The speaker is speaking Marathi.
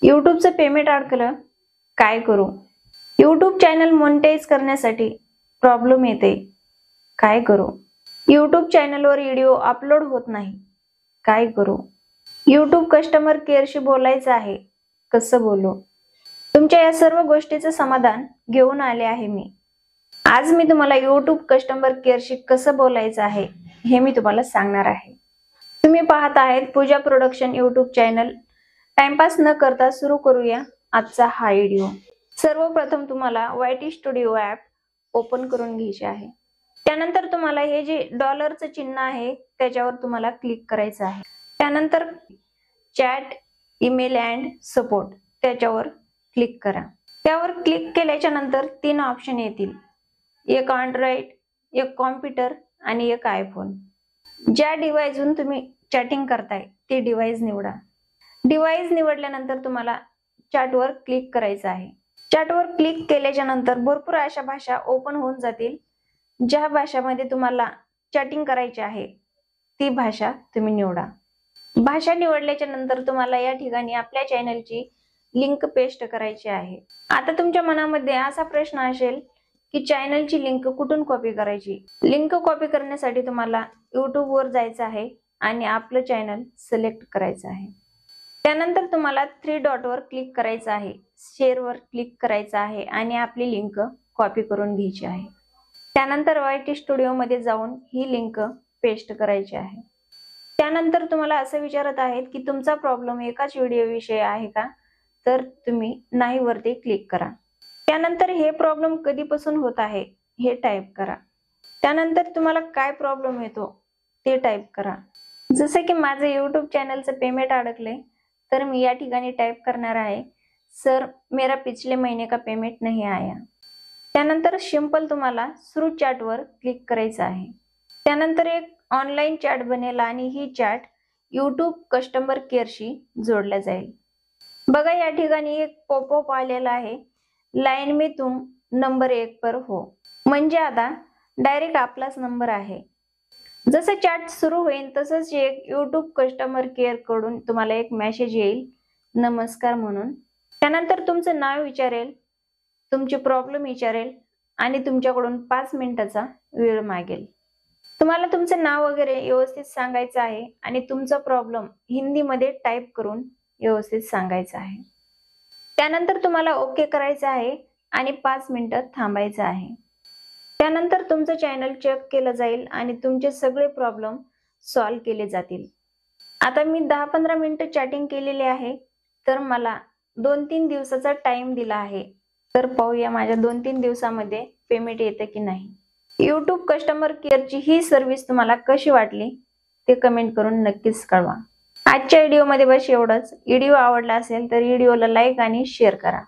यूट्यूबचं पेमेंट अडकलं, काय करू? यूट्यूब चॅनल मोनेटाईज करण्यासाठी प्रॉब्लेम येते, काय करू? यूट्यूब चॅनलवर व्हिडिओ अपलोड होत नाही, काय करू? यूट्यूब कस्टमर केअरशी बोलायचं आहे, कसं बोलू? तुमच्या या सर्व गोष्टीचं समाधान घेऊन आले आहे मी. आज मी तुम्हाला यूट्यूब कस्टमर केअरशी कसं बोलायचं आहे हे मी तुम्हाला सांगणार आहे. तुम्ही पाहत आहेत पूजा प्रोडक्शन यूट्यूब चॅनल. टाइमपास न करता सुरू करूया आजचा हा व्हिडिओ. सर्वप्रथम तुम्हाला YT स्टुडिओ ॲप ओपन करून घ्यायचे आहे. त्यानंतर तुम्हाला हे जे डॉलरचं चिन्ह आहे त्याच्यावर तुम्हाला क्लिक करायचं आहे. त्यानंतर चॅट, ईमेल अँड सपोर्ट त्याच्यावर क्लिक करा. त्यावर क्लिक केल्याच्या नंतर 3 ऑप्शन येतील. एक अँड्रॉइड, एक कॉम्प्युटर आणि एक आयफोन. ज्या डिव्हाइसवरून तुम्ही चॅटिंग करताय ते डिव्हाइस निवडा. डिव्हाइस निवडल्यानंतर तुम्हाला चॅटवर क्लिक करायचं आहे. चॅटवर क्लिक केल्याच्या नंतर भरपूर अशा भाषा ओपन होऊन जातील. ज्या भाषामध्ये तुम्हाला चॅटिंग करायची आहे ती भाषा तुम्ही निवडा. भाषा निवडल्याच्या नंतर तुम्हाला या ठिकाणी आपल्या चॅनलची लिंक पेस्ट करायची आहे. आता तुमच्या मनामध्ये असा प्रश्न असेल की चॅनलची लिंक कुठून कॉपी करायची? लिंक कॉपी करण्यासाठी तुम्हाला YouTube वर जायचं आहे आणि आपलं चॅनल सिलेक्ट करायचं आहे. त्यानंतर तुम्हाला 3 डॉटवर क्लिक करायचं आहे. शेअरवर क्लिक करायचं आहे आणि आपली लिंक कॉपी करून घ्यायची आहे. त्यानंतर YT स्टुडिओमध्ये जाऊन ही लिंक पेस्ट करायची आहे. त्यानंतर तुम्हाला असं विचारत आहेत की तुमचा प्रॉब्लेम एकाच व्हिडिओविषयी आहे का? तर तुम्ही नाही वरती क्लिक करा. त्यानंतर हे प्रॉब्लेम कधीपासून होत आहे हे टाईप करा. त्यानंतर तुम्हाला काय प्रॉब्लेम येतो ते टाईप करा. जसे की माझं यूट्यूब चॅनलचं पेमेंट अडकले तर मी या ठिकाणी टाईप करणार आहे, सर मेरा पिछले महीने का पेमेंट नहीं आया. त्यानंतर सिंपल तुम्हाला सुरू चॅटवर क्लिक करायचं आहे. त्यानंतर एक ऑनलाईन चॅट बनेल आणि ही चॅट यूट्यूब कस्टमर केअरशी जोडल्या जाईल. बघा या ठिकाणी एक पॉपअप आलेला आहे, लाइन में तुम नंबर 1 पर हो. म्हणजे आता डायरेक्ट आपलाच नंबर आहे. जसं चॅट सुरू होईल तसंच एक यूट्यूब कस्टमर केअर कडून तुम्हाला एक मेसेज येईल, नमस्कार म्हणून. त्यानंतर तुमचं नाव विचारेल, तुमचे प्रॉब्लेम विचारेल आणि तुमच्याकडून 5 मिनिटाचा वेळ मागेल. तुम्हाला तुमचं नाव वगैरे व्यवस्थित सांगायचं आहे आणि तुमचा प्रॉब्लेम हिंदीमध्ये टाईप करून व्यवस्थित सांगायचं आहे. त्यानंतर तुम्हाला ओके करायचं आहे आणि 5 मिनिटं थांबायचं आहे. त्यानंतर तुमचं चॅनल चेक केलं जाईल आणि तुमचे सगळे प्रॉब्लेम सॉल्व्ह केले जातील. आता मी 10-15 मिनिटं चॅटिंग केलेली आहे तर मला 2-3 दिवसाचा टाइम दिला आहे. तर पाहूया माझ्या 2-3 दिवसामध्ये पेमेंट येतं की नाही. यूट्यूब कस्टमर केअरची ही सर्व्हिस तुम्हाला कशी वाटली ते कमेंट करून नक्कीच कळवा. आजच्या व्हिडिओमध्ये बस एवढंच. व्हिडिओ आवडला असेल तर व्हिडिओला लाईक आणि शेअर करा.